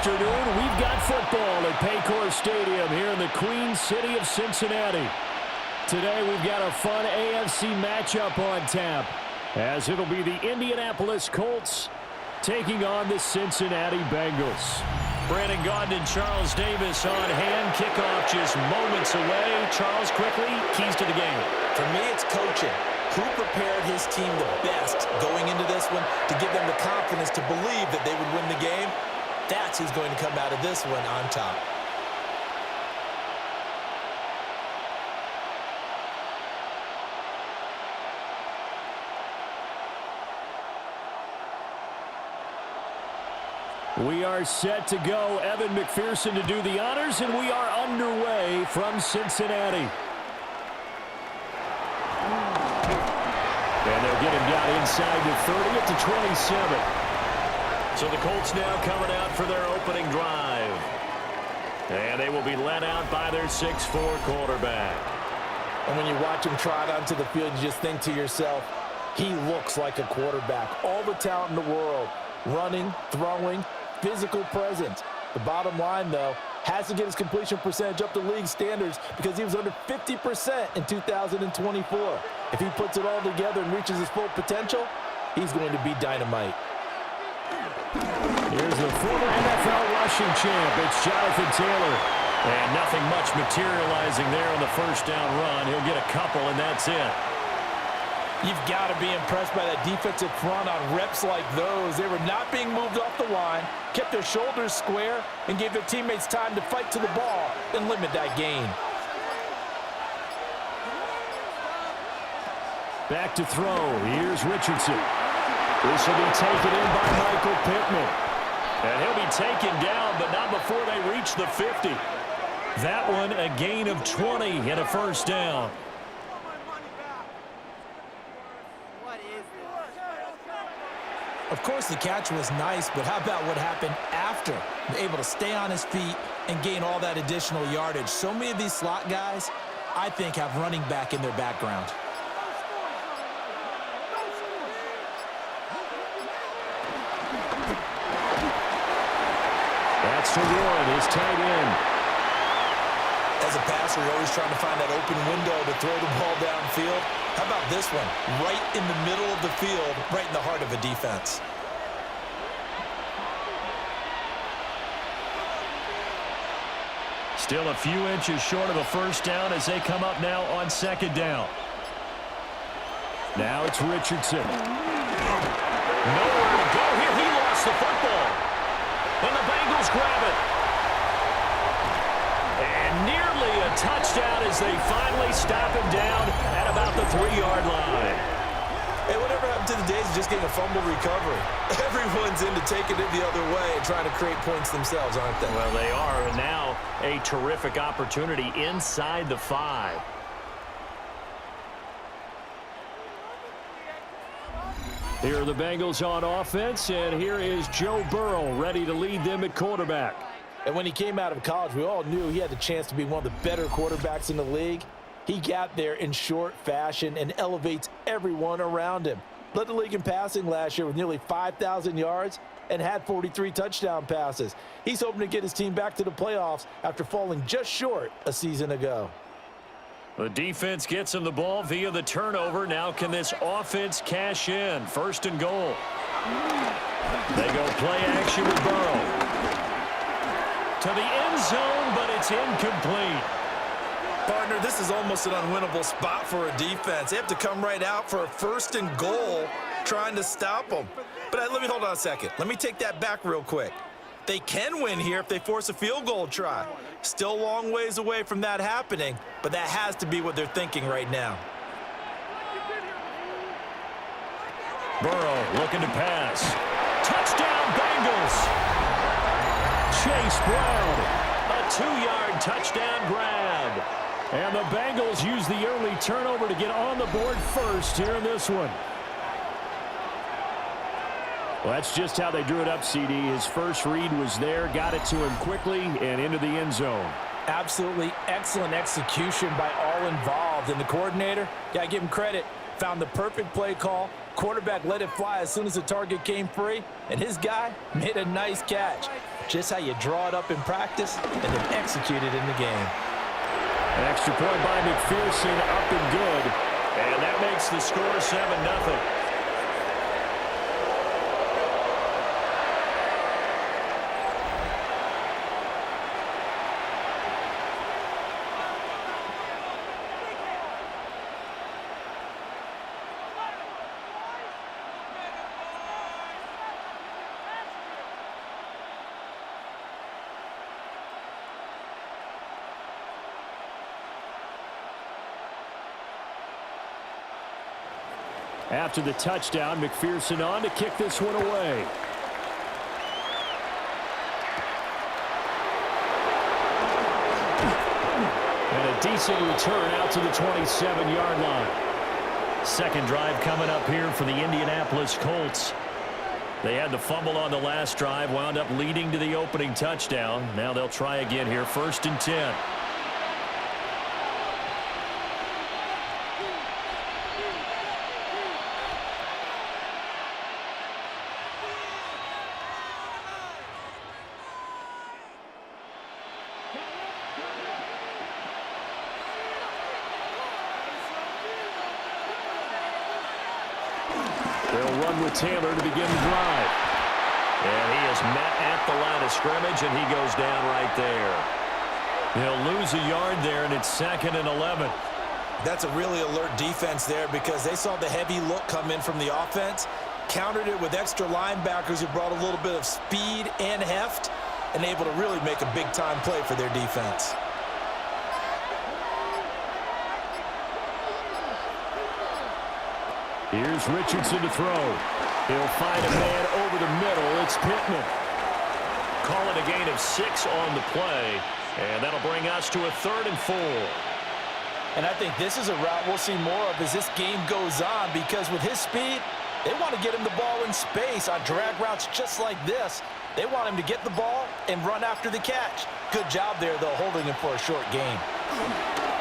afternoon. We've got football at Paycor Stadium here in the Queen City of Cincinnati. Today we've got a fun AFC matchup on tap, as it'll be the Indianapolis Colts taking on the Cincinnati Bengals. Brandon Gaudin and Charles Davis on hand. Kickoff just moments away. Charles, quickly, keys to the game. For me, it's coaching. Who prepared his team the best going into this one to give them the confidence to believe that they would win the game? That's who's going to come out of this one on top. We are set to go. Evan McPherson to do the honors, and we are underway from Cincinnati. And they'll get him down inside the 30 at the 27. So the Colts now coming out for their opening drive. And they will be led out by their 6'4" quarterback. And when you watch him trot onto the field, you just think to yourself, he looks like a quarterback. All the talent in the world, running, throwing, physical presence. The bottom line, though, has to get his completion percentage up to league standards because he was under 50% in 2024. If he puts it all together and reaches his full potential, he's going to be dynamite. Here's the former NFL rushing champ. It's Jonathan Taylor. And nothing much materializing there on the first down run. He'll get a couple, and that's it. You've got to be impressed by that defensive front on reps like those. They were not being moved off the line, kept their shoulders square, and gave their teammates time to fight to the ball and limit that gain. Back to throw. Here's Richardson. This will be taken in by Michael Pittman. And he'll be taken down, but not before they reach the 50. That one a gain of 20 and a first down. Of course, the catch was nice, but how about what happened after? Able to stay on his feet and gain all that additional yardage. So many of these slot guys, I think, have running back in their background. That's to Warren, his tight end. As a passer, you're always trying to find that open window to throw the ball downfield. How about this one? Right in the middle of the field, right in the heart of a defense. Still a few inches short of a first down as they come up now on second down. Now it's Richardson. Nowhere to go here. He lost the football. And the Bengals grab it. And nearly a touchdown as they finally stop him down at about the 3-yard line. Hey, whatever happened to the days of just getting a fumble recovery? Everyone's into taking it the other way and trying to create points themselves, aren't they? Well, they are. And now a terrific opportunity inside the 5. Here are the Bengals on offense, and here is Joe Burrow ready to lead them at quarterback. And when he came out of college, we all knew he had the chance to be one of the better quarterbacks in the league. He got there in short fashion and elevates everyone around him. Led the league in passing last year with nearly 5,000 yards and had 43 touchdown passes. He's hoping to get his team back to the playoffs after falling just short a season ago. The defense gets him the ball via the turnover. Now can this offense cash in? First and goal. They go play action with Burrow. To the end zone, but it's incomplete. Partner, this is almost an unwinnable spot for a defense. They have to come right out for a first and goal trying to stop them. But let me hold on a second. Let me take that back real quick. They can win here if they force a field goal try. Still a long ways away from that happening, but that has to be what they're thinking right now. Burrow looking to pass. Touchdown, Bengals! Chase Brown, a 2-yard touchdown grab. And the Bengals use the early turnover to get on the board first here in this one. Well, that's just how they drew it up, CD. His first read was there, got it to him quickly, and into the end zone. Absolutely excellent execution by all involved. And the coordinator, got to give him credit, found the perfect play call. Quarterback let it fly as soon as the target came free, and his guy made a nice catch. Just how you draw it up in practice and then execute it in the game. An extra point by McPherson, up and good. And that makes the score 7-0. After the touchdown, McPherson on to kick this one away. And a decent return out to the 27-yard line. Second drive coming up here for the Indianapolis Colts. They had the fumble on the last drive, wound up leading to the opening touchdown. Now they'll try again here, 1st and 10. They'll run with Taylor to begin the drive. And he is met at the line of scrimmage, and he goes down right there. They'll lose a yard there, and it's 2nd and 11. That's a really alert defense there because they saw the heavy look come in from the offense, countered it with extra linebackers who brought a little bit of speed and heft, and able to really make a big-time play for their defense. Here's Richardson to throw. He'll find a man over the middle. It's Pittman. Call it a gain of 6 on the play, and that'll bring us to a 3rd and 4. And I think this is a route we'll see more of as this game goes on because with his speed, they want to get him the ball in space on drag routes just like this. They want him to get the ball and run after the catch. Good job there, though, holding him for a short gain.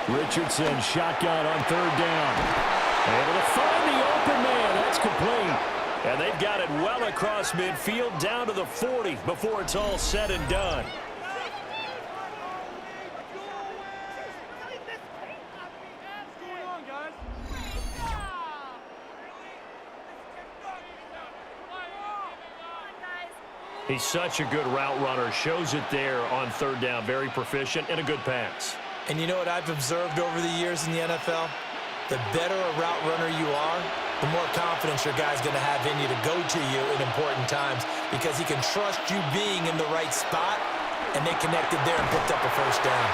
Richardson shotgun on 3rd down. Able to find the open man. That's complete. And they've got it well across midfield down to the 40 before it's all said and done. He's such a good route runner. Shows it there on 3rd down. Very proficient and a good pass. And you know what I've observed over the years in the NFL? The better a route runner you are, the more confidence your guy's going to have in you to go to you in important times because he can trust you being in the right spot, and they connected there and picked up a 1st down.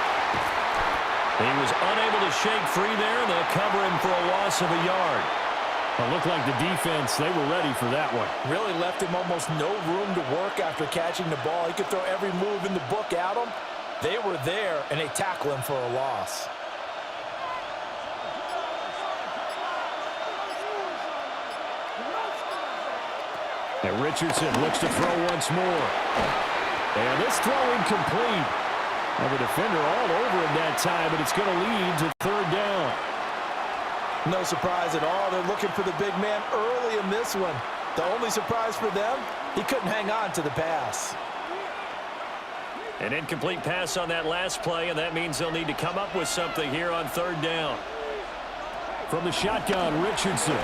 He was unable to shake free there, and they'll cover him for a loss of a yard. It looked like the defense, they were ready for that one. Really left him almost no room to work after catching the ball. He could throw every move in the book at him. They were there, and they tackle him for a loss. And Richardson looks to throw once more. And this throw incomplete. Well, the defender all over him that time, but it's going to lead to 3rd down. No surprise at all. They're looking for the big man early in this one. The only surprise for them, he couldn't hang on to the pass. An incomplete pass on that last play, and that means they'll need to come up with something here on 3rd down. From the shotgun, Richardson.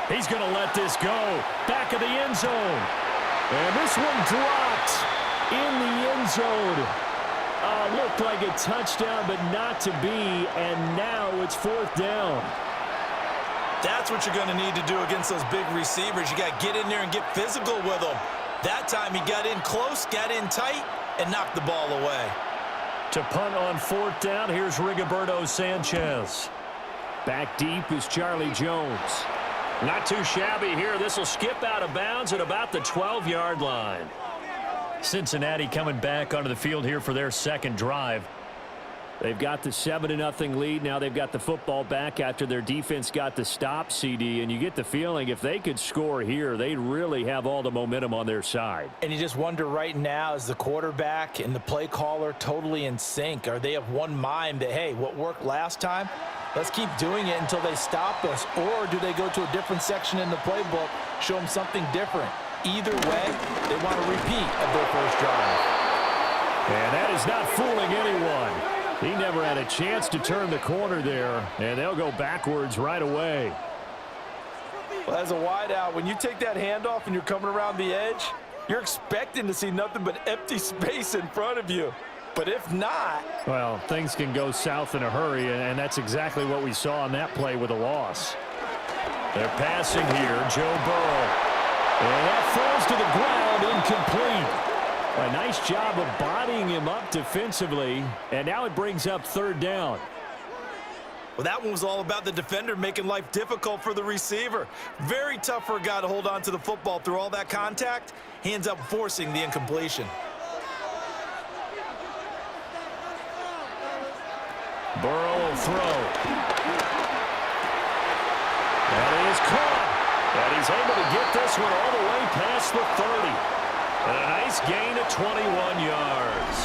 He's going to let this go. Back of the end zone. And this one dropped in the end zone. Looked like a touchdown, but not to be. And now it's 4th down. That's what you're going to need to do against those big receivers. You got to get in there and get physical with them. That time he got in close, got in tight, and knocked the ball away. To punt on 4th down, here's Rigoberto Sanchez. Back deep is Charlie Jones. Not too shabby here. This will skip out of bounds at about the 12-yard line. Cincinnati coming back onto the field here for their 2nd drive. They've got the 7-0 lead. Now they've got the football back after their defense got the stop, CD. And you get the feeling if they could score here, they'd really have all the momentum on their side. And you just wonder right now, is the quarterback and the play caller totally in sync? Are they of one mind that, hey, what worked last time, let's keep doing it until they stop us? Or do they go to a different section in the playbook, show them something different? Either way, they want a repeat of their first drive. And that is not fooling anyone. He never had a chance to turn the corner there, and they'll go backwards right away. Well, as a wideout, when you take that handoff and you're coming around the edge, you're expecting to see nothing but empty space in front of you. But if not... well, things can go south in a hurry, and that's exactly what we saw on that play with a loss. They're passing here, Joe Burrow. And that falls to the ground, incomplete. A nice job of bodying him up defensively, and now it brings up third down. Well, that one was all about the defender making life difficult for the receiver. Very tough for a guy to hold on to the football through all that contact. He ends up forcing the incompletion. Burrow will throw. That is caught. And he's able to get this one all the way past the 30. And a nice gain of 21 yards.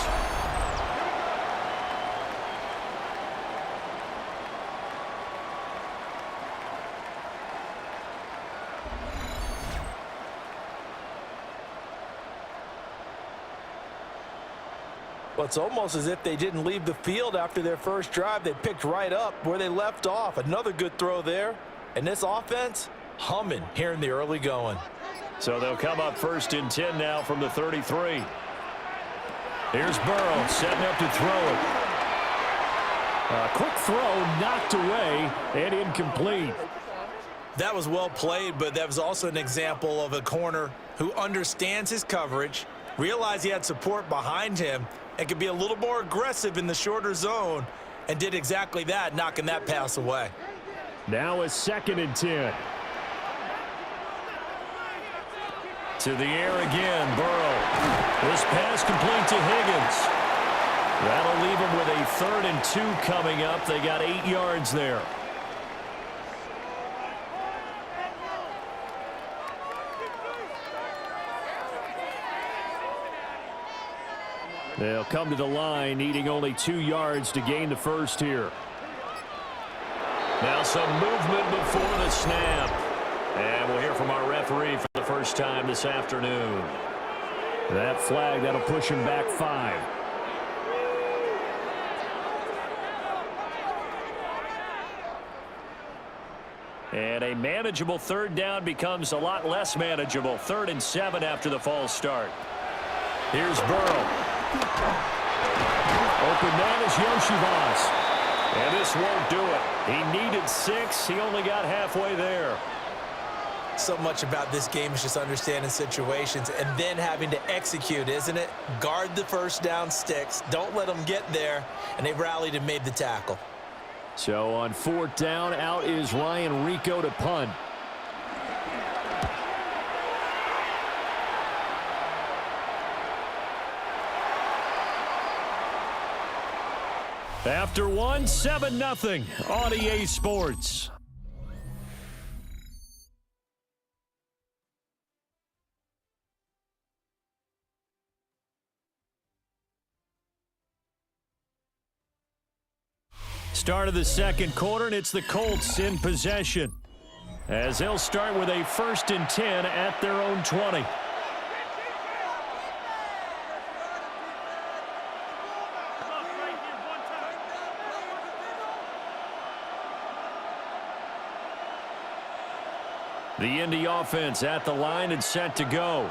Well, it's almost as if they didn't leave the field after their first drive. They picked right up where they left off. Another good throw there. And this offense, humming here in the early going. So they'll come up first and 10 now from the 33. Here's Burrow setting up to throw it. A quick throw knocked away and incomplete. That was well played, but that was also an example of a corner who understands his coverage, realized he had support behind him, and could be a little more aggressive in the shorter zone, and did exactly that, knocking that pass away. Now a second and 10. To the air again, Burrow. This pass complete to Higgins. That'll leave him with a 3rd and 2 coming up. They got 8 yards there. They'll come to the line, needing only 2 yards to gain the first here. Now some movement before the snap. And we'll hear from our referee for the first time this afternoon. That flag, that'll push him back 5. And a manageable third down becomes a lot less manageable. 3rd and 7 after the false start. Here's Burrow. Open man is Yoshivas. And this won't do it. He needed 6. He only got halfway there. So much about this game is just understanding situations and then having to execute, isn't it? Guard the first down sticks. Don't let them get there. And they rallied and made the tackle. So on 4th down, out is Ryan Rico to punt. After 1, 7-0 on EA Sports. Start of the second quarter, and it's the Colts in possession, as they'll start with a 1st and 10 at their own 20. The Indy offense at the line and set to go.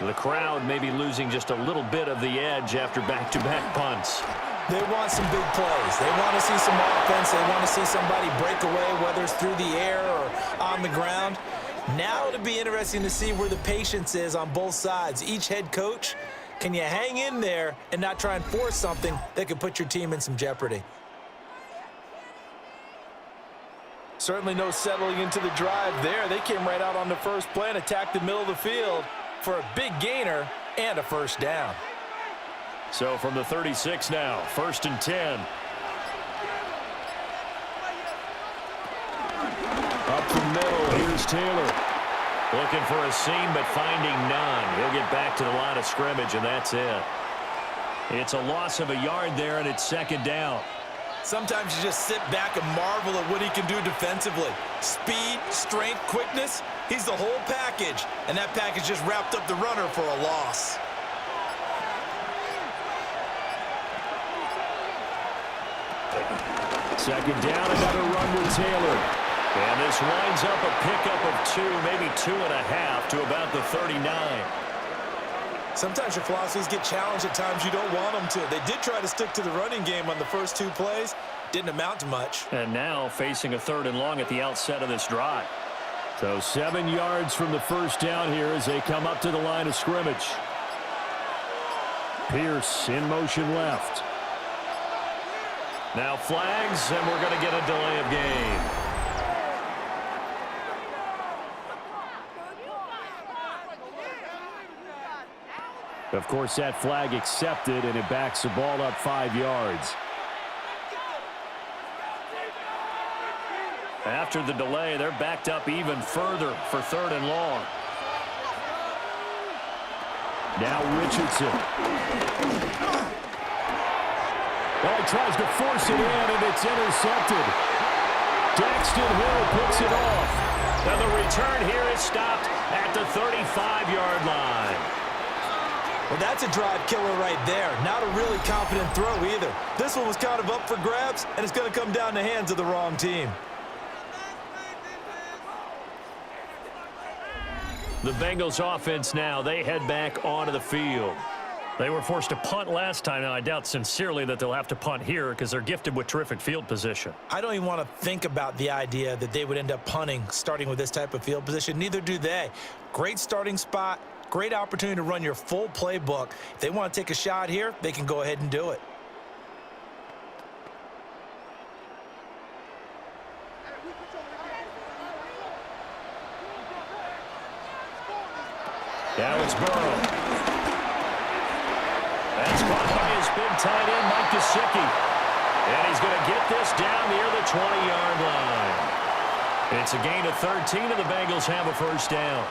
The crowd may be losing just a little bit of the edge after back-to-back punts. They want some big plays. They want to see some offense. They want to see somebody break away, whether it's through the air or on the ground. Now it'll be interesting to see where the patience is on both sides. Each head coach, can you hang in there and not try and force something that could put your team in some jeopardy? Certainly no settling into the drive there. They came right out on the first play and attacked the middle of the field for a big gainer and a first down. So from the 36 now, 1st and 10. Up the middle, here's Taylor. Looking for a seam, but finding none. He'll get back to the line of scrimmage, and that's it. It's a loss of a yard there, and it's 2nd down. Sometimes you just sit back and marvel at what he can do defensively. Speed, strength, quickness, he's the whole package. And that package just wrapped up the runner for a loss. Second down, another run with Taylor. And this winds up a pickup of 2, maybe 2.5 to about the 39. Sometimes your philosophies get challenged at times you don't want them to. They did try to stick to the running game on the first 2 plays. Didn't amount to much. And now facing a 3rd and long at the outset of this drive. So 7 yards from the first down here as they come up to the line of scrimmage. Pierce in motion left. Now flags, and we're going to get a delay of game. Of course, that flag accepted, and it backs the ball up 5 yards. After the delay, they're backed up even further for 3rd and long. Now Richardson. Well, he tries to force it in, and it's intercepted. Daxton Hill picks it off. And the return here is stopped at the 35-yard line. Well, that's a drive killer right there. Not a really confident throw either. This one was kind of up for grabs, and it's going to come down the hands of the wrong team. The Bengals offense now, they head back onto the field. They were forced to punt last time. Now, I doubt sincerely that they'll have to punt here because they're gifted with terrific field position. I don't even want to think about the idea that they would end up punting starting with this type of field position. Neither do they. Great starting spot. Great opportunity to run your full playbook. If they want to take a shot here, they can go ahead and do it. Now it's Burrow. That's caught by his big tight end, Mike Gesicki. And he's going to get this down near the 20-yard line. It's a gain of 13, and the Bengals have a first down.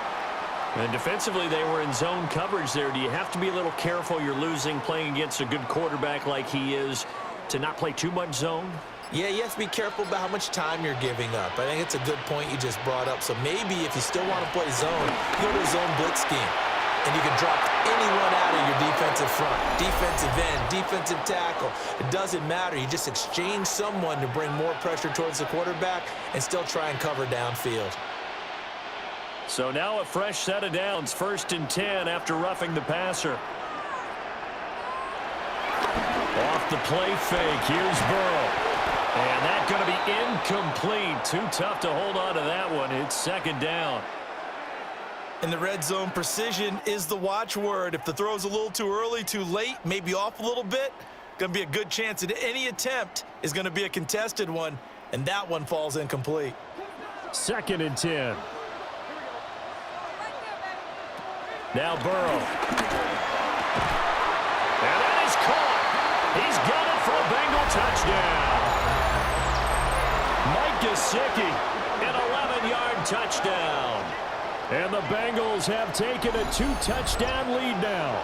And defensively, they were in zone coverage there. Do you have to be a little careful? You're losing playing against a good quarterback like he is to not play too much zone? Yeah, you have to be careful about how much time you're giving up. I think it's a good point you just brought up. So maybe if you still want to play zone, you go to a zone blitz scheme. And you can drop anyone out of your defensive front, defensive end, defensive tackle. It doesn't matter. You just exchange someone to bring more pressure towards the quarterback and still try and cover downfield. So now a fresh set of downs, 1st and 10 after roughing the passer. Off the play fake, here's Burrow. And that's going to be incomplete. Too tough to hold on to that one. It's 2nd down. In the red zone, precision is the watchword. If the throw's a little too early, too late, maybe off a little bit, going to be a good chance that any attempt is going to be a contested one, and that one falls incomplete. 2nd and 10. Now Burrow. And that is caught. He's got it for a Bengal touchdown. Mike Gesicki, an 11-yard touchdown. And the Bengals have taken a 2-touchdown lead now.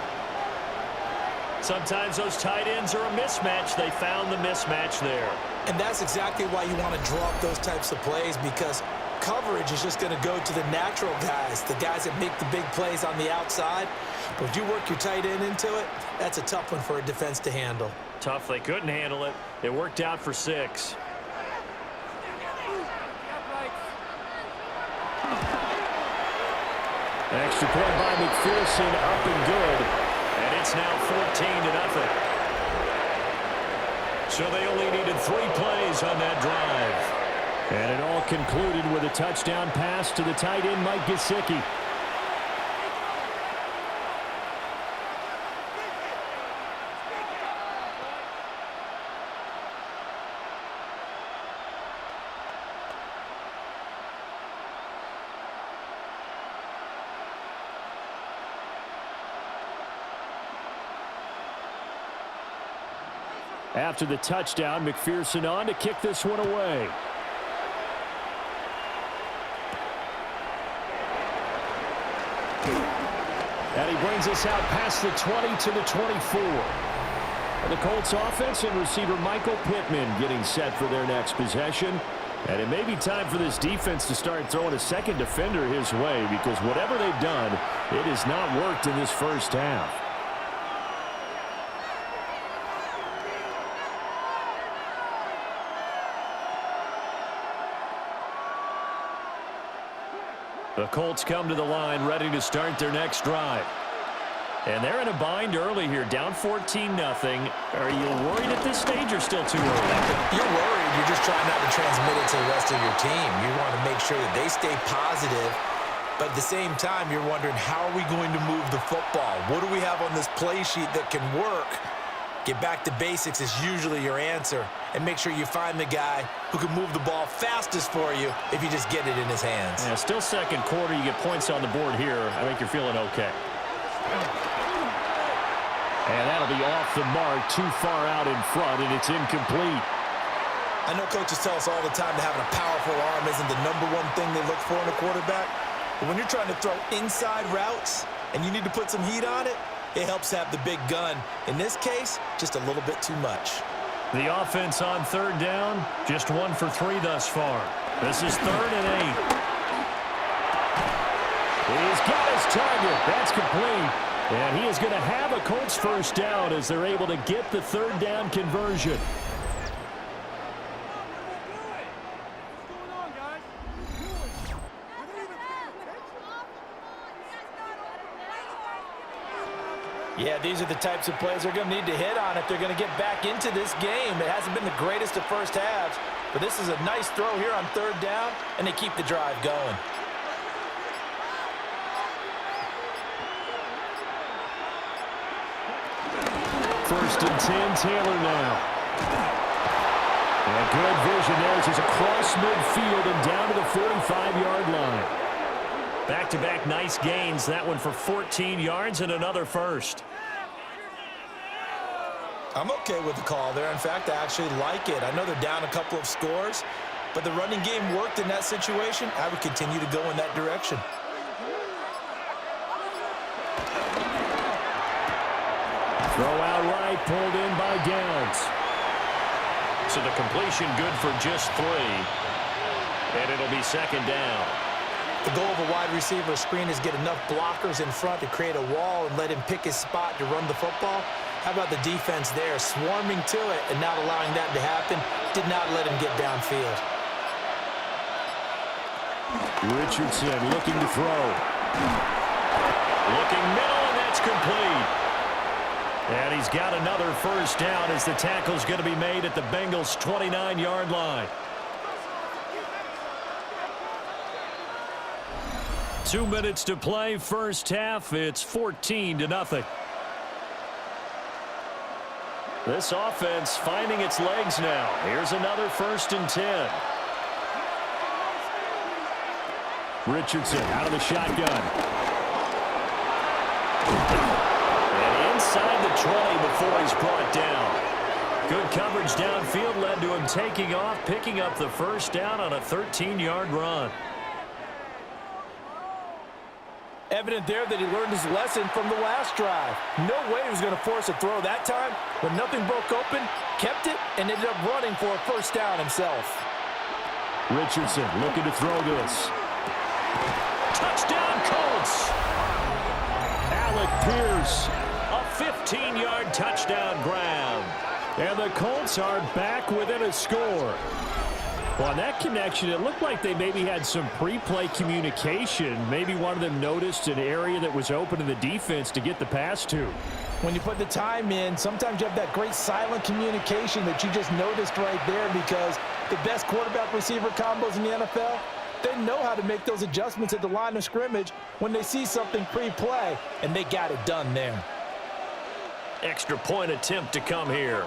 Sometimes those tight ends are a mismatch. They found the mismatch there. And that's exactly why you want to draw up those types of plays, because coverage is just going to go to the natural guys, the guys that make the big plays on the outside. But if you work your tight end into it, that's a tough one for a defense to handle. Tough. They couldn't handle it. It worked out for 6. Extra point by McPherson, up and good. And it's now 14-0. So they only needed 3 plays on that drive. And it all concluded with a touchdown pass to the tight end, Mike Gesicki. After the touchdown, McPherson on to kick this one away. And he brings us out past the 20 to the 24. The Colts offense and receiver Michael Pittman getting set for their next possession. And it may be time for this defense to start throwing a second defender his way, because whatever they've done, it has not worked in this first half. The Colts come to the line ready to start their next drive. And they're in a bind early here, down 14-0. Are you worried at this stage or still too early? You're worried. You're just trying not to transmit it to the rest of your team. You want to make sure that they stay positive. But at the same time, you're wondering, how are we going to move the football? What do we have on this play sheet that can work? Get back to basics is usually your answer. And make sure you find the guy who can move the ball fastest for you if you just get it in his hands. Yeah, still second quarter. You get points on the board here. I think you're feeling okay. And that'll be off the mark, too far out in front, and it's incomplete. I know coaches tell us all the time that having a powerful arm isn't the #1 thing they look for in a quarterback. But when you're trying to throw inside routes and you need to put some heat on it, it helps have the big gun. In this case, just a little bit too much. The offense on third down, just 1 for 3 thus far. This is 3rd and 8. He's got his target. That's complete. And he is going to have a Colts first down as they're able to get the 3rd down conversion. Yeah, these are the types of plays they're going to need to hit on if they're going to get back into this game. It hasn't been the greatest of first halves, but this is a nice throw here on 3rd down, and they keep the drive going. First and 10, Taylor now. And good vision there as he's across midfield and down to the 45-yard line. Back-to-back nice gains. That one for 14 yards and another first. I'm okay with the call there. In fact, I actually like it. I know they're down a couple of scores, but the running game worked in that situation. I would continue to go in that direction. Throw out right, pulled in by Downs. So the completion good for just 3. And it'll be 2nd down. The goal of a wide receiver screen is get enough blockers in front to create a wall and let him pick his spot to run the football. How about the defense there, swarming to it and not allowing that to happen? Did not let him get downfield. Richardson looking to throw. Looking middle, and that's complete. And he's got another first down as the tackle's going to be made at the Bengals' 29-yard line. 2 minutes to play, first half. It's 14-0. This offense finding its legs now. Here's another 1st and 10. Richardson out of the shotgun. And inside the 20 before he's brought down. Good coverage downfield led to him taking off, picking up the first down on a 13-yard run. Evident there that he learned his lesson from the last drive. No way he was going to force a throw that time. When nothing broke open, kept it, and ended up running for a first down himself. Richardson looking to throw this. Touchdown, Colts! Alec Pierce, a 15-yard touchdown grab. And the Colts are back within a score. Well, on that connection, it looked like they maybe had some pre-play communication. Maybe one of them noticed an area that was open to the defense to get the pass to. When you put the time in, sometimes you have that great silent communication that you just noticed right there, because the best quarterback-receiver combos in the NFL, they know how to make those adjustments at the line of scrimmage when they see something pre-play, and they got it done there. Extra point attempt to come here.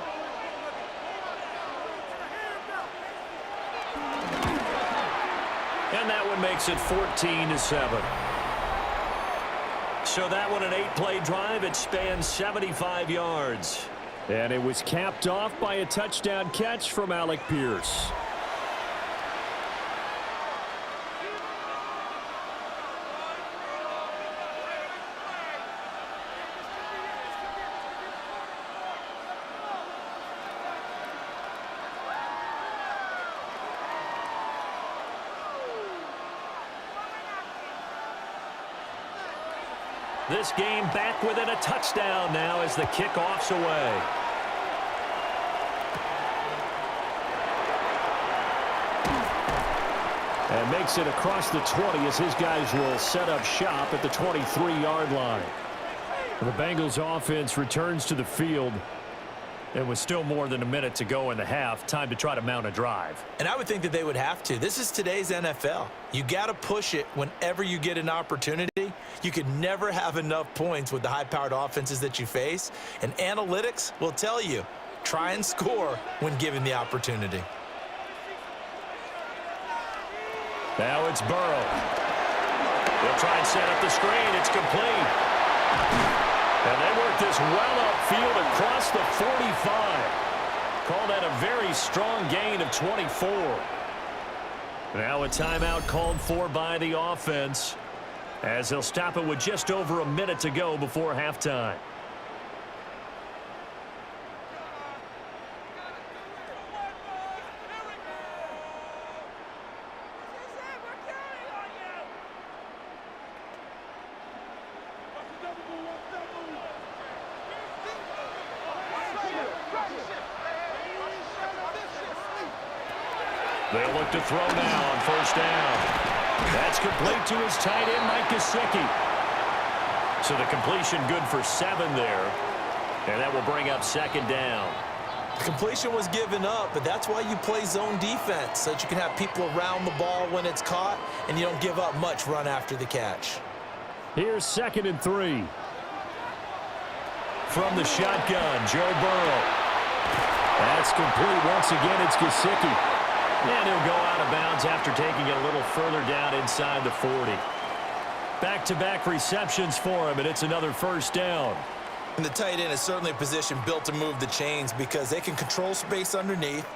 And that one makes it 14-7. So that one, an 8-play drive. It spans 75 yards. And it was capped off by a touchdown catch from Alec Pierce. This game back within a touchdown now as the kickoff's away. And makes it across the 20 as his guys will set up shop at the 23-yard line. The Bengals offense returns to the field. It was still more than a minute to go in the half. Time to try to mount a drive. And I would think that they would have to. This is today's NFL. You got to push it whenever you get an opportunity. You could never have enough points with the high-powered offenses that you face. And analytics will tell you, try and score when given the opportunity. Now it's Burrow. They'll try and set up the screen. It's complete. And they work this well upfield across the 45. Call that a very strong gain of 24. Now a timeout called for by the offense as they'll stop it with just over a minute to go before halftime. They'll look to throw now on first down. That's complete to his tight end, Mike Gesicki. So the completion good for 7 there. And that will bring up second down. The completion was given up, but that's why you play zone defense, so that you can have people around the ball when it's caught, and you don't give up much run after the catch. Here's 2nd and 3. From the shotgun, Joe Burrow. That's complete. Once again, it's Gesicki. And he'll go out of bounds after taking it a little further down inside the 40. Back-to-back receptions for him, and it's another first down. And the tight end is certainly a position built to move the chains because they can control space underneath.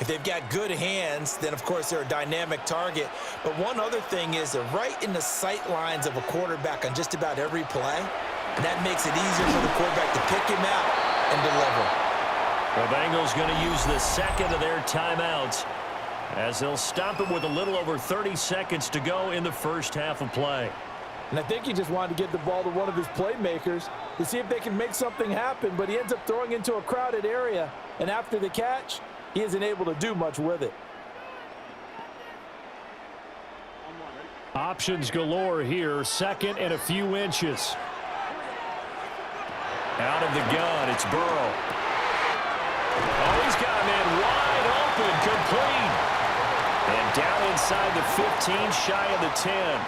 If they've got good hands, then, of course, they're a dynamic target. But one other thing is they're right in the sight lines of a quarterback on just about every play, and that makes it easier for the quarterback to pick him out and deliver. The Bengals going to use the second of their timeouts as they'll stop it with a little over 30 seconds to go in the first half of play. And I think he just wanted to get the ball to one of his playmakers to see if they can make something happen, but he ends up throwing into a crowded area, and after the catch, he isn't able to do much with it. Options galore here, 2nd and a few inches. Out of the gun, it's Burrow. Oh, he's got a man wide open, complete. And down inside the 15, shy of the 10.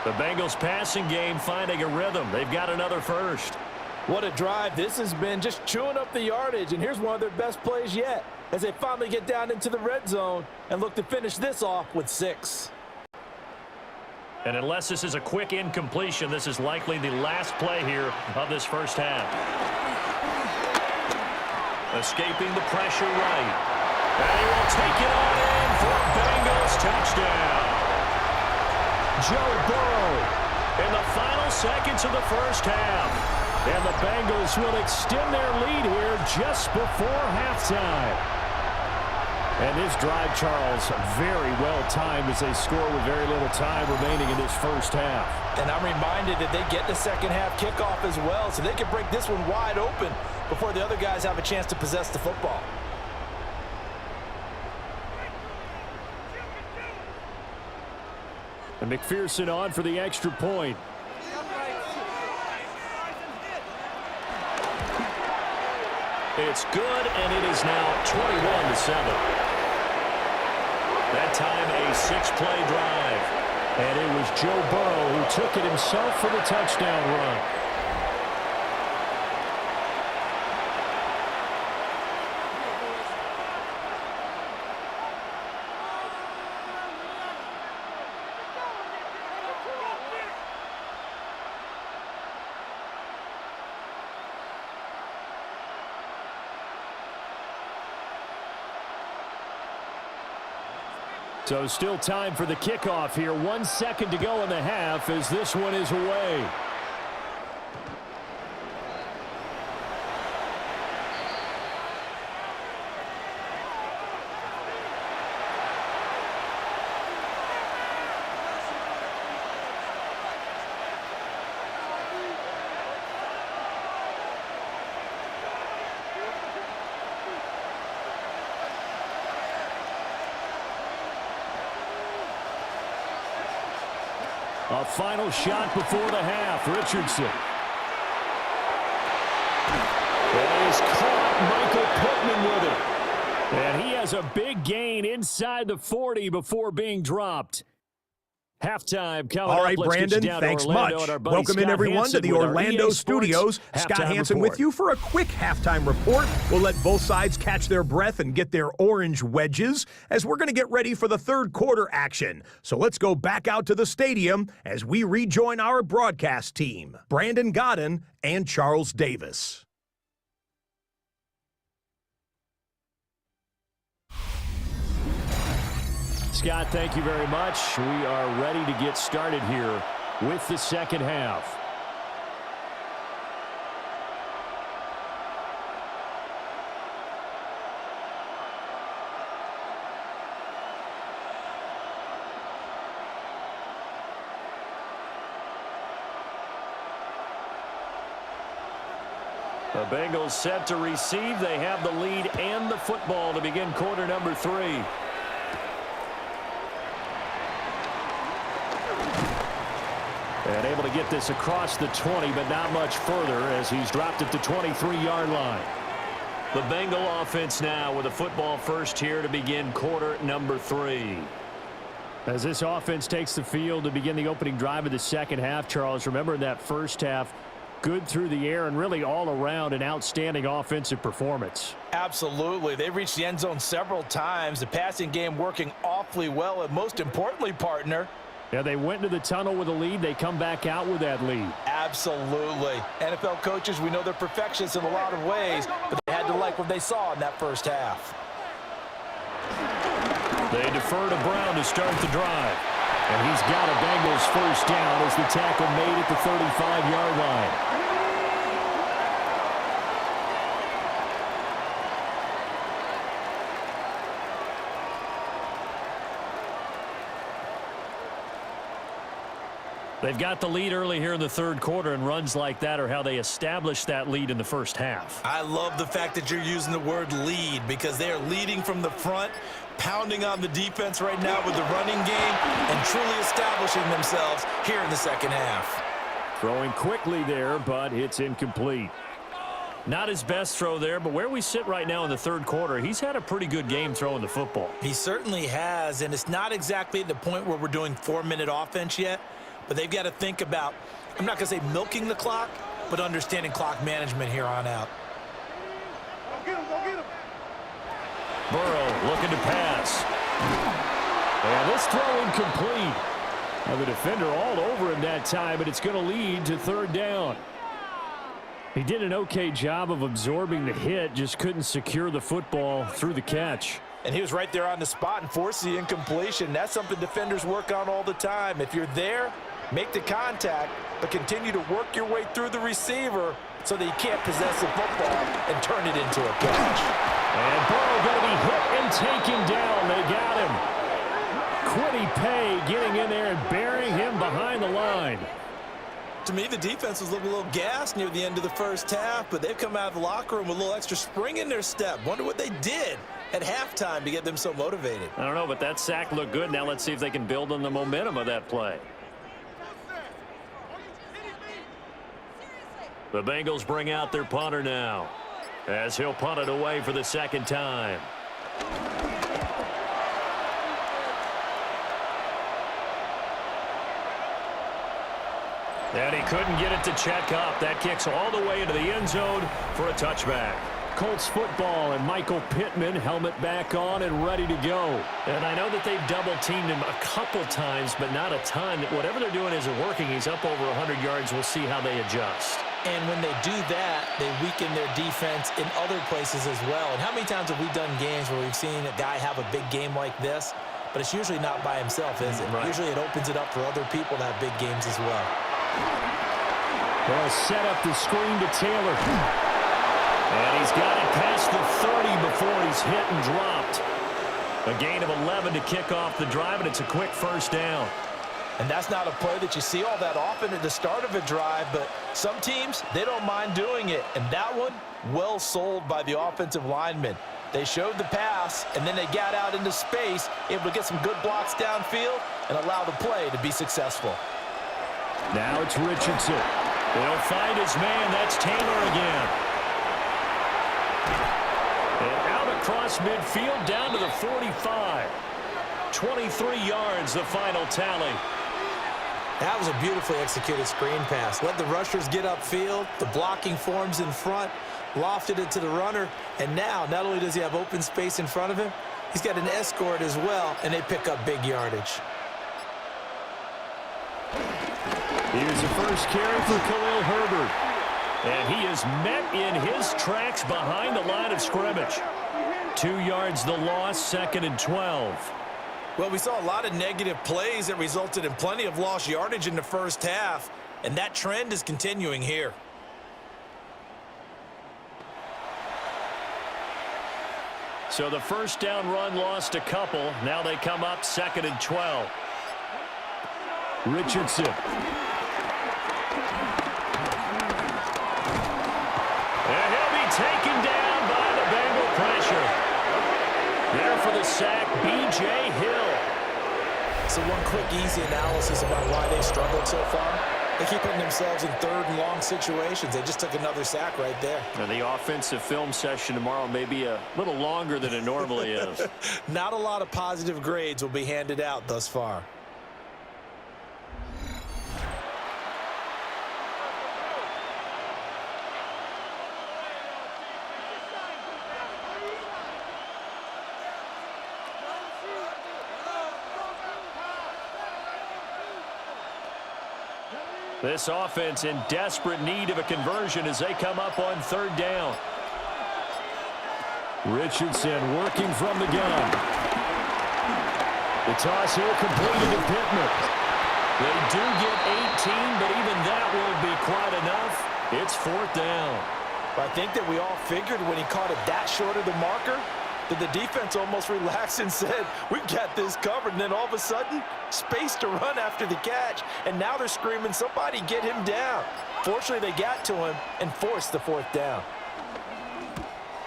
The Bengals passing game finding a rhythm. They've got another first. What a drive this has been, just chewing up the yardage, and here's one of their best plays yet as they finally get down into the red zone and look to finish this off with 6. And unless this is a quick incompletion, this is likely the last play here of this first half. Escaping the pressure right. And he will take it on in for a Bengals touchdown. Joe Burrow in the final seconds of the first half. And the Bengals will extend their lead here just before halftime. And this drive, Charles, very well timed as they score with very little time remaining in this first half. And I'm reminded that they get the second half kickoff as well, so they can break this one wide open before the other guys have a chance to possess the football. And McPherson on for the extra point. It's good, and it is now 21-7. That time a 6-play drive. And it was Joe Burrow who took it himself for the touchdown run. So still time for the kickoff here. 1 second to go in the half as this one is away. A final shot before the half. Richardson. And he's caught Michael Pittman with it. And he has a big gain inside the 40 before being dropped. Halftime coming All right, up. Brandon, thanks much. Welcome in, everyone, to the Orlando studios. Scott Hansen with you for a quick halftime report. We'll let both sides catch their breath and get their orange wedges as we're going to get ready for the third quarter action. So let's go back out to the stadium as we rejoin our broadcast team, Brandon Godden and Charles Davis. Scott, thank you very much. We are ready to get started here with the second half. The Bengals set to receive. They have the lead and the football to begin quarter number 3. And able to get this across the 20, but not much further as he's dropped at the 23-yard line. The Bengal offense now with a football first here to begin quarter number 3. As this offense takes the field to begin the opening drive of the second half, Charles, remember in that first half, good through the air and really all around an outstanding offensive performance. Absolutely. They reached the end zone several times. The passing game working awfully well, and most importantly, partner, yeah, they went into the tunnel with a lead. They come back out with that lead. Absolutely. NFL coaches, we know they're perfectionists in a lot of ways, but they had to like what they saw in that first half. They defer to Brown to start the drive. And he's got a Bengals first down as the tackle made at the 35-yard line. They've got the lead early here in the third quarter, and runs like that are how they established that lead in the first half. I love the fact that you're using the word lead because they are leading from the front, pounding on the defense right now with the running game, and truly establishing themselves here in the second half. Throwing quickly there, but it's incomplete. Not his best throw there, but where we sit right now in the third quarter, he's had a pretty good game throwing the football. He certainly has, and it's not exactly at the point where we're doing 4-minute offense yet. But they've got to think about, I'm not going to say milking the clock, but understanding clock management here on out. Go get him. Burrow looking to pass. And this throw incomplete. Now the defender all over him that time, but it's going to lead to third down. He did an okay job of absorbing the hit, just couldn't secure the football through the catch. And he was right there on the spot and forced the incompletion. That's something defenders work on all the time. If you're there, make the contact, but continue to work your way through the receiver so that you can't possess the football and turn it into a catch. And Burrow going to be hit and taken down. They got him. Quiddy Pay getting in there and burying him behind the line. To me, the defense was looking a little gassed near the end of the first half, but they've come out of the locker room with a little extra spring in their step. Wonder what they did at halftime to get them so motivated. I don't know, but that sack looked good. Now let's see if they can build on the momentum of that play. The Bengals bring out their punter now as he'll punt it away for the second time. And he couldn't get it to check up. That kicks all the way into the end zone for a touchback. Colts football and Michael Pittman, helmet back on and ready to go. And I know that they've double-teamed him a couple times, but not a ton. Whatever they're doing isn't working. He's up over 100 yards. We'll see how they adjust. And when they do that, they weaken their defense in other places as well. And how many times have we done games where we've seen a guy have a big game like this, but it's usually not by himself, is it? Right. Usually it opens it up for other people to have big games as well. They'll set up the screen to Taylor. And he's got it past the 30 before he's hit and dropped. A gain of 11 to kick off the drive, and it's a quick first down. And that's not a play that you see all that often at the start of a drive, but some teams, they don't mind doing it. And that one, well sold by the offensive lineman. They showed the pass, and then they got out into space, able to get some good blocks downfield and allow the play to be successful. Now it's Richardson. He'll find his man. That's Taylor again. And out across midfield down to the 45. 23 yards, the final tally. That was a beautifully executed screen pass. Let the rushers get upfield. The blocking forms in front. Lofted it to the runner. And now, not only does he have open space in front of him, he's got an escort as well, and they pick up big yardage. Here's the first carry for Khalil Herbert. And he is met in his tracks behind the line of scrimmage. 2 yards the loss, 2nd and 12. Well, we saw a lot of negative plays that resulted in plenty of lost yardage in the first half, and that trend is continuing here. So the first down run lost a couple. Now they come up 2nd and 12. Richardson. And he'll be taken down by the Bengal pressure. There for the sack, B.J. Hill. So one quick, easy analysis about why they struggled so far. They keep putting themselves in 3rd and long situations. They just took another sack right there. Now the offensive film session tomorrow may be a little longer than it normally is. Not a lot of positive grades will be handed out thus far. This offense in desperate need of a conversion as they come up on 3rd down. Richardson working from the gun. The toss here completed to Pittman. They do get 18, but even that won't be quite enough. It's 4th down. I think that we all figured when he caught it that short of the marker that the defense almost relaxed and said, we've got this covered. And then all of a sudden, space to run after the catch. And now they're screaming, somebody get him down. Fortunately, they got to him and forced the 4th down.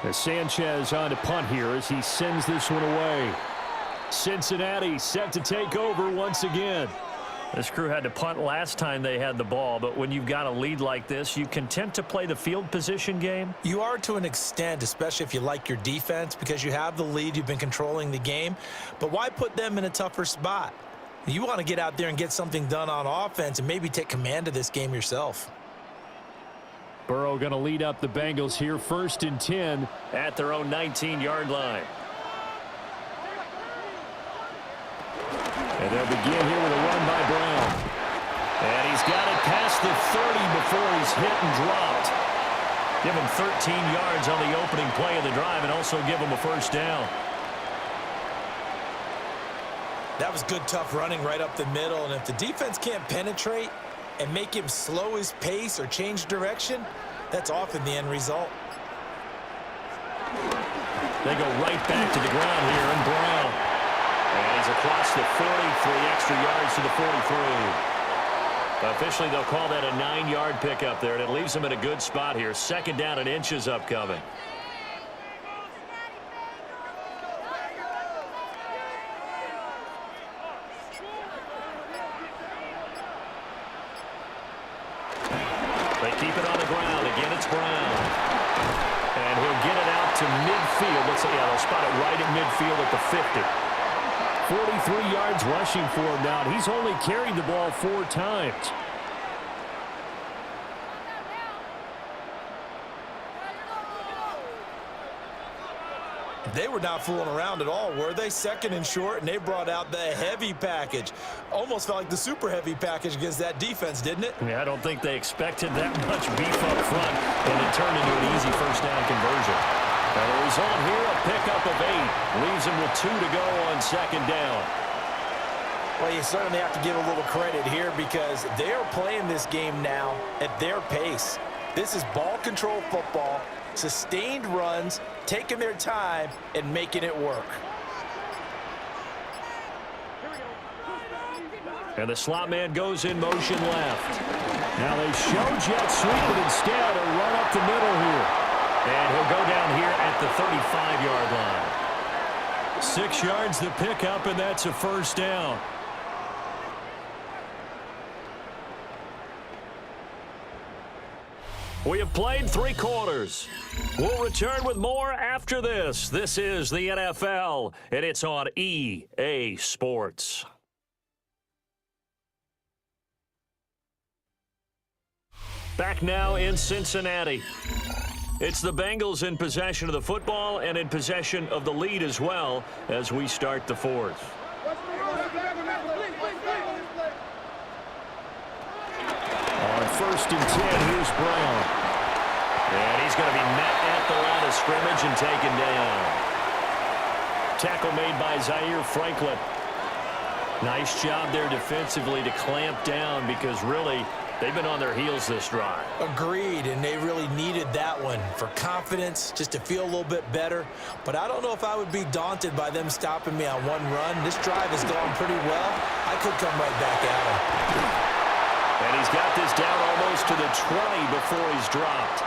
As Sanchez on to punt here as he sends this one away. Cincinnati set to take over once again. This crew had to punt last time they had the ball, but when you've got a lead like this, you content to play the field position game? You are to an extent, especially if you like your defense, because you have the lead, you've been controlling the game. But why put them in a tougher spot? You want to get out there and get something done on offense and maybe take command of this game yourself. Burrow going to lead up the Bengals here, 1st and 10 at their own 19-yard line. And they'll begin here with a run by Brown. And he's got it past the 30 before he's hit and dropped. Give him 13 yards on the opening play of the drive and also give him a 1st down. That was good, tough running right up the middle. And if the defense can't penetrate and make him slow his pace or change direction, that's often the end result. They go right back to the ground here, and Brown. And he's across the 40, 3 extra yards to the 43. Officially, they'll call that a 9-yard pickup there, and it leaves them in a good spot here. 2nd down and inches upcoming. They keep it on the ground. Again, it's Brown. And he'll get it out to midfield. Let's see, yeah, they'll spot it right at midfield at the 50. 43 yards rushing for him now. He's only carried the ball 4 times. They were not fooling around at all, were they? 2nd and short, and they brought out the heavy package. Almost felt like the super heavy package against that defense, didn't it? Yeah, I don't think they expected that much beef up front, and it turned into an easy 1st down conversion. And the result here, a pickup of 8. Leaves them with 2 to go on 2nd down. Well, you certainly have to give a little credit here because they're playing this game now at their pace. This is ball control football, sustained runs, taking their time, and making it work. And the slot man goes in motion left. Now they show jet sweep, but instead a run up the middle here. And he'll go down here at the 35-yard line. 6 yards the pickup, and that's a 1st down. We have played 3 quarters. We'll return with more after this. This is the NFL, and it's on EA Sports. Back now in Cincinnati. It's the Bengals in possession of the football and in possession of the lead as well as we start the 4th. On 1st and 10, here's Brown. And he's going to be met at the line of scrimmage and taken down. Tackle made by Zaire Franklin. Nice job there defensively to clamp down because really they've been on their heels this drive. Agreed, and they really needed that one for confidence, just to feel a little bit better. But I don't know if I would be daunted by them stopping me on one run. This drive has gone pretty well. I could come right back at him. And he's got this down almost to the 20 before he's dropped.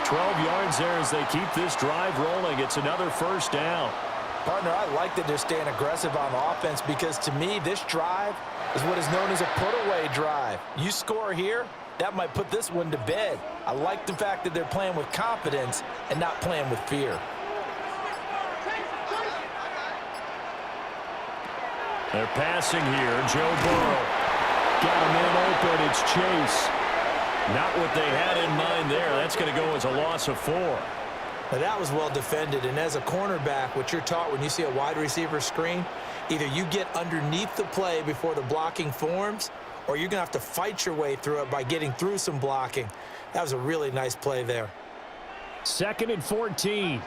12 yards there as they keep this drive rolling. It's another 1st down. Partner, I like that they're staying aggressive on offense because to me, this drive is what is known as a put-away drive. You score here, that might put this one to bed. I like the fact that they're playing with confidence and not playing with fear. They're passing here. Joe Burrow. Got him in open. It's Chase. Not what they had in mind there. That's going to go as a loss of 4. Now that was well defended, and as a cornerback, what you're taught when you see a wide receiver screen, either you get underneath the play before the blocking forms, or you're going to have to fight your way through it by getting through some blocking. That was a really nice play there. 2nd and 14.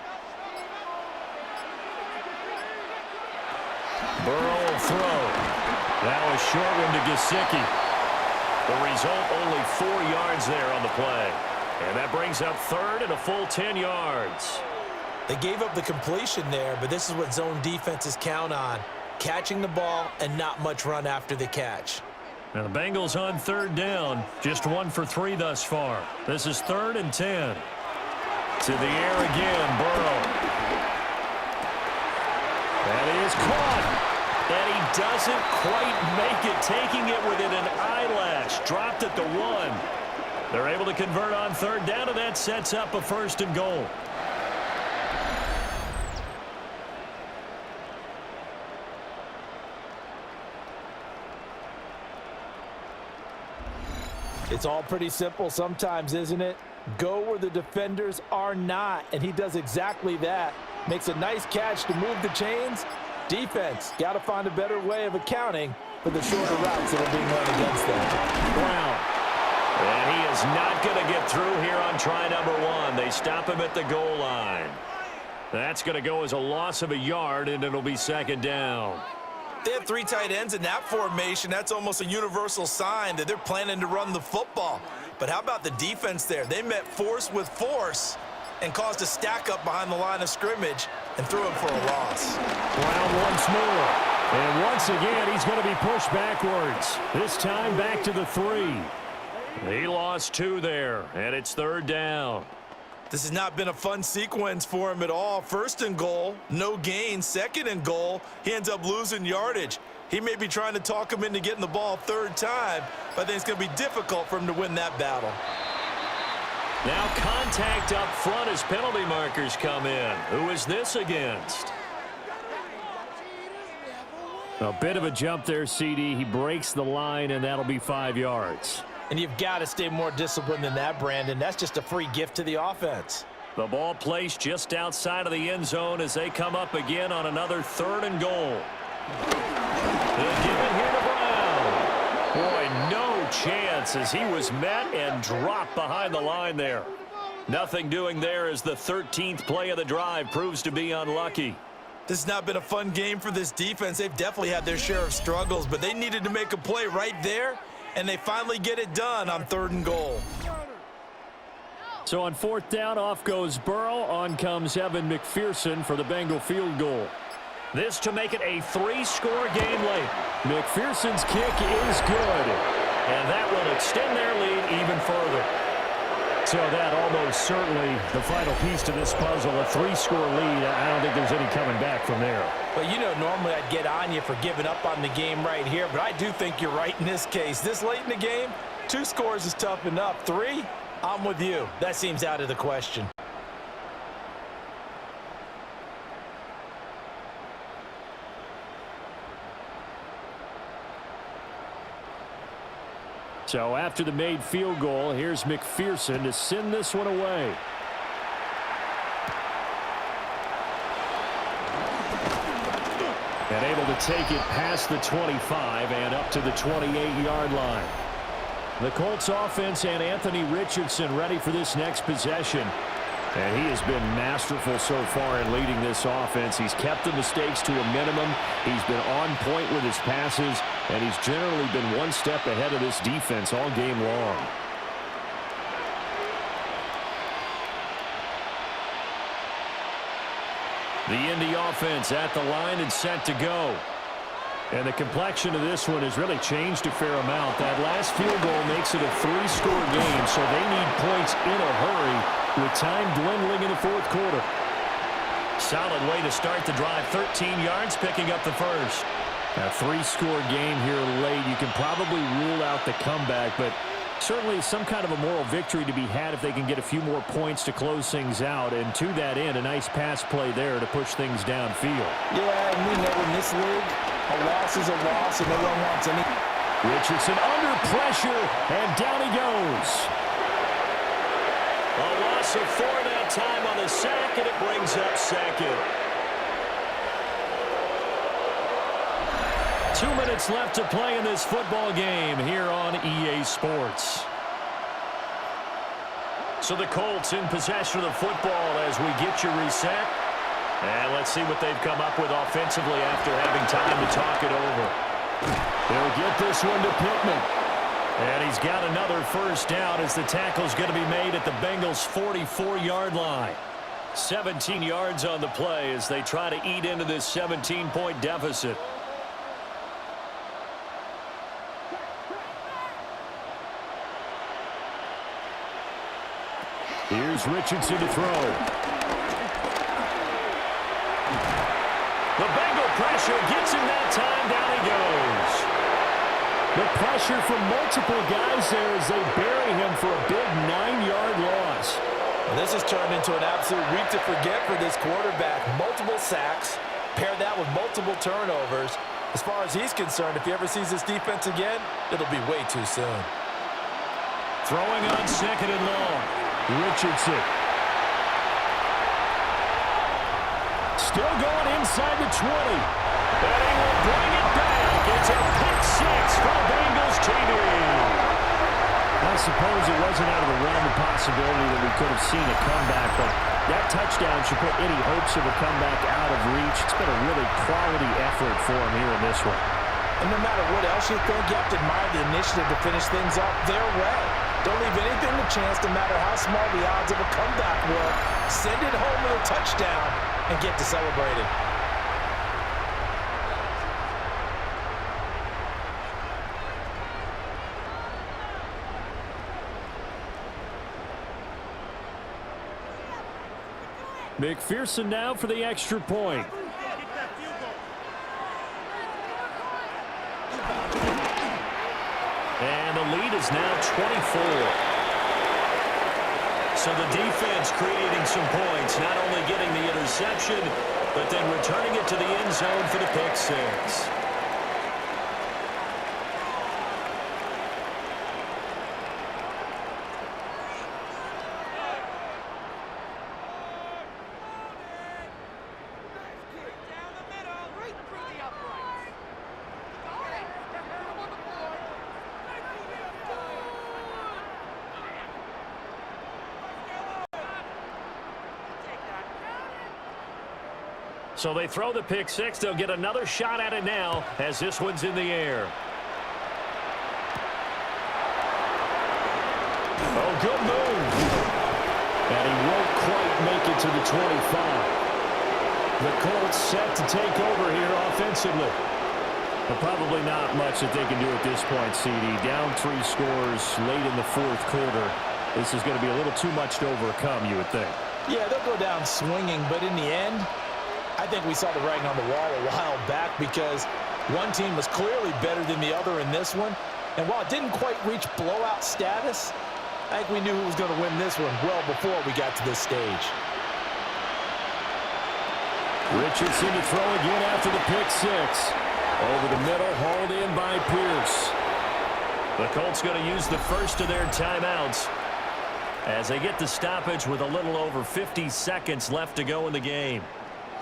Burrow will throw. That was short one to Gesicki. The result, only 4 yards there on the play. And that brings up 3rd and a full 10 yards. They gave up the completion there, but this is what zone defenses count on. Catching the ball and not much run after the catch. Now the Bengals on 3rd down. Just 1 for 3 thus far. This is 3rd and 10. To the air again, Burrow. And he is caught. And he doesn't quite make it, taking it within an eyelash. Dropped at the 1. They're able to convert on 3rd down, and that sets up a 1st and goal. It's all pretty simple sometimes, isn't it? Go where the defenders are not, and he does exactly that. Makes a nice catch to move the chains. Defense, got to find a better way of accounting for the shorter routes that are being run against them. Brown. And he is not going to get through here on try number 1. They stop him at the goal line. That's going to go as a loss of a yard, and it'll be 2nd down. They have 3 tight ends in that formation. That's almost a universal sign that they're planning to run the football. But how about the defense there? They met force with force and caused a stack up behind the line of scrimmage and threw him for a loss. Brown once more. And once again, he's going to be pushed backwards. This time back to the 3. He lost 2 there, and it's 3rd down. This has not been a fun sequence for him at all. 1st and goal, no gain. 2nd and goal, he ends up losing yardage. He may be trying to talk him into getting the ball 3rd time, but I think it's going to be difficult for him to win that battle. Now contact up front as penalty markers come in. Who is this against? A bit of a jump there, CD. He breaks the line, and that'll be 5 yards. And you've got to stay more disciplined than that, Brandon. That's just a free gift to the offense. The ball placed just outside of the end zone as they come up again on another 3rd and goal. They'll give it here to Brown. Boy, no chance as he was met and dropped behind the line there. Nothing doing there as the 13th play of the drive proves to be unlucky. This has not been a fun game for this defense. They've definitely had their share of struggles, but they needed to make a play right there, and they finally get it done on 3rd and goal. So on 4th down, off goes Burrow. On comes Evan McPherson for the Bengal field goal. This to make it a 3-score game late. McPherson's kick is good, and that will extend their lead even further. So that almost certainly the final piece to this puzzle, a 3-score lead. I don't think there's any coming back from there. But, you know, normally I'd get on you for giving up on the game right here, but I do think you're right in this case. This late in the game, 2 scores is tough enough. 3, I'm with you. That seems out of the question. So after the made field goal, here's McPherson to send this one away. And able to take it past the 25 and up to the 28-yard line. The Colts offense and Anthony Richardson ready for this next possession. And he has been masterful so far in leading this offense. He's kept the mistakes to a minimum. He's been on point with his passes, and he's generally been one step ahead of this defense all game long. The Indy offense at the line and set to go. And the complexion of this one has really changed a fair amount. That last field goal makes it a 3-score game, so they need points in a hurry with time dwindling in the fourth quarter. Solid way to start the drive. 13 yards, picking up the first. A 3-score game here late. You can probably rule out the comeback, but certainly some kind of a moral victory to be had if they can get a few more points to close things out. And to that end, a nice pass play there to push things downfield. Yeah, and we know in this league, a loss is a loss, and no one wants any. Richardson under pressure, and down he goes. A loss of 4 that time on the sack, and it brings up second. 2 minutes left to play in this football game here on EA Sports. So the Colts in possession of the football as we get you reset. And let's see what they've come up with offensively after having time to talk it over. They'll get this one to Pittman. And he's got another first down as the tackle's going to be made at the Bengals' 44-yard line. 17 yards on the play as they try to eat into this 17-point deficit. Here's Richardson to throw. The Bengal pressure gets him that time. Down he goes. The pressure from multiple guys there as they bury him for a big 9-yard loss. Well, this has turned into an absolute week to forget for this quarterback. Multiple sacks, pair that with multiple turnovers. As far as he's concerned, if he ever sees this defense again, it'll be way too soon. Throwing on second and long. Richardson. Still going inside the 20. And he will bring it back. It's a pick six for Bengals TV. I suppose it wasn't out of the realm of possibility that we could have seen a comeback, but that touchdown should put any hopes of a comeback out of reach. It's been a really quality effort for him here in this one. And no matter what else you think, you have to admire the initiative to finish things up their way. Don't leave anything to chance, no matter how small the odds of a comeback were. Send it home with a touchdown and get to celebrating. McPherson now for the extra point. And the lead is now 24. So the defense creating some points, not only getting the interception, but then returning it to the end zone for the pick six. So they throw the pick six. They'll get another shot at it now as this one's in the air. Oh, good move. And he won't quite make it to the 25. The Colts set to take over here offensively. But probably not much that they can do at this point, CD. Down 3 scores late in the fourth quarter. This is going to be a little too much to overcome, you would think. Yeah, they'll go down swinging, but in the end, I think we saw the writing on the wall a while back because one team was clearly better than the other in this one. And while it didn't quite reach blowout status, I think we knew who was going to win this one well before we got to this stage. Richardson to throw again after the pick six. Over the middle, hauled in by Pierce. The Colts going to use the first of their timeouts as they get the stoppage with a little over 50 seconds left to go in the game.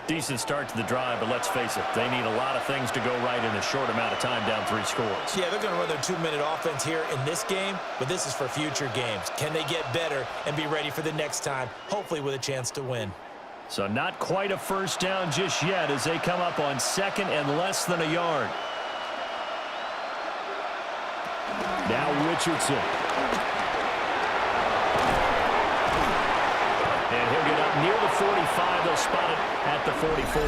Decent start to the drive, but let's face it, they need a lot of things to go right in a short amount of time, down 3 scores. Yeah, they're going to run their 2-minute offense here in this game, but this is for future games. Can they get better and be ready for the next time, hopefully with a chance to win? So not quite a first down just yet as they come up on second and less than a yard. Now Richardson. And he'll get up near the 45. They'll spot it at the 44.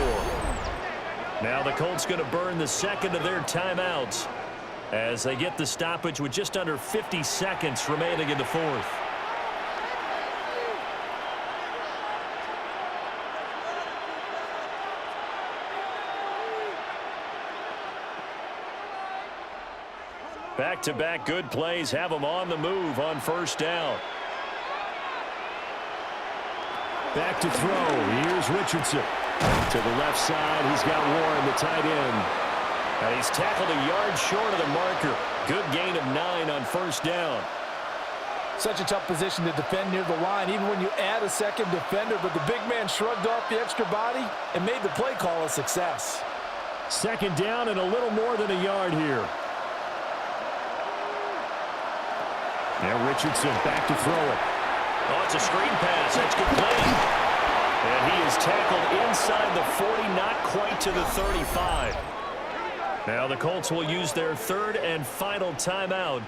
Now the Colts going to burn the second of their timeouts as they get the stoppage with just under 50 seconds remaining in the fourth. Back-to-back good plays have them on the move on first down. Back to throw. Here's Richardson. To the left side, he's got Warren, the tight end. And he's tackled a yard short of the marker. Good gain of 9 on first down. Such a tough position to defend near the line, even when you add a second defender, but the big man shrugged off the extra body and made the play call a success. Second down and a little more than a yard here. Now Richardson back to throw it. Oh, it's a screen pass. That's complete. And he is tackled inside the 40, not quite to the 35. Now the Colts will use their third and final timeout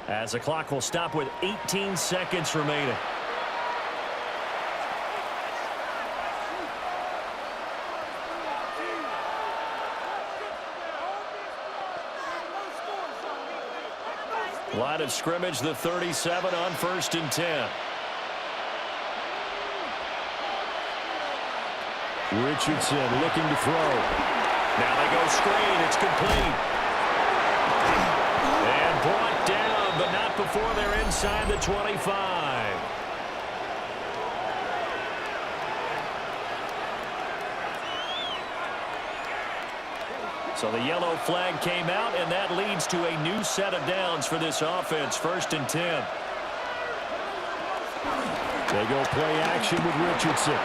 as the clock will stop with 18 seconds remaining. Line of scrimmage, the 37 on 1st and 10. Richardson looking to throw. Now they go screen. It's complete. And brought down, but not before they're inside the 25. So the yellow flag came out, and that leads to a new set of downs for this offense. 1st and 10. They go play action with Richardson.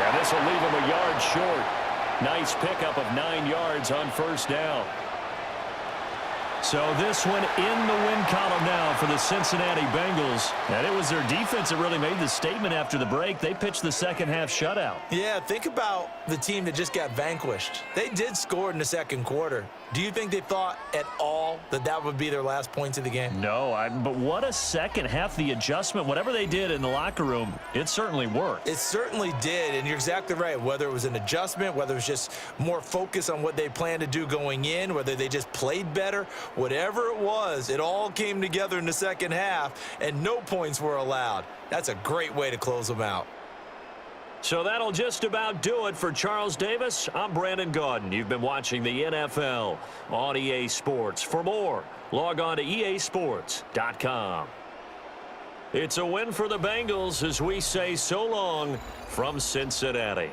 And this will leave him a yard short. Nice pickup of 9 yards on first down. So this one in the win column now for the Cincinnati Bengals. And it was their defense that really made the statement after the break. They pitched the second half shutout. Yeah, think about the team that just got vanquished. They did score in the second quarter. Do you think they thought at all that that would be their last points of the game? No, but what a second half. The adjustment, whatever they did in the locker room, it certainly worked. It certainly did, and you're exactly right. Whether it was an adjustment, whether it was just more focus on what they planned to do going in, whether they just played better, whatever it was, it all came together in the second half, and no points were allowed. That's a great way to close them out. So that'll just about do it for Charles Davis. I'm Brandon Gaudin. You've been watching the NFL on EA Sports. For more, log on to easports.com. It's a win for the Bengals as we say so long from Cincinnati.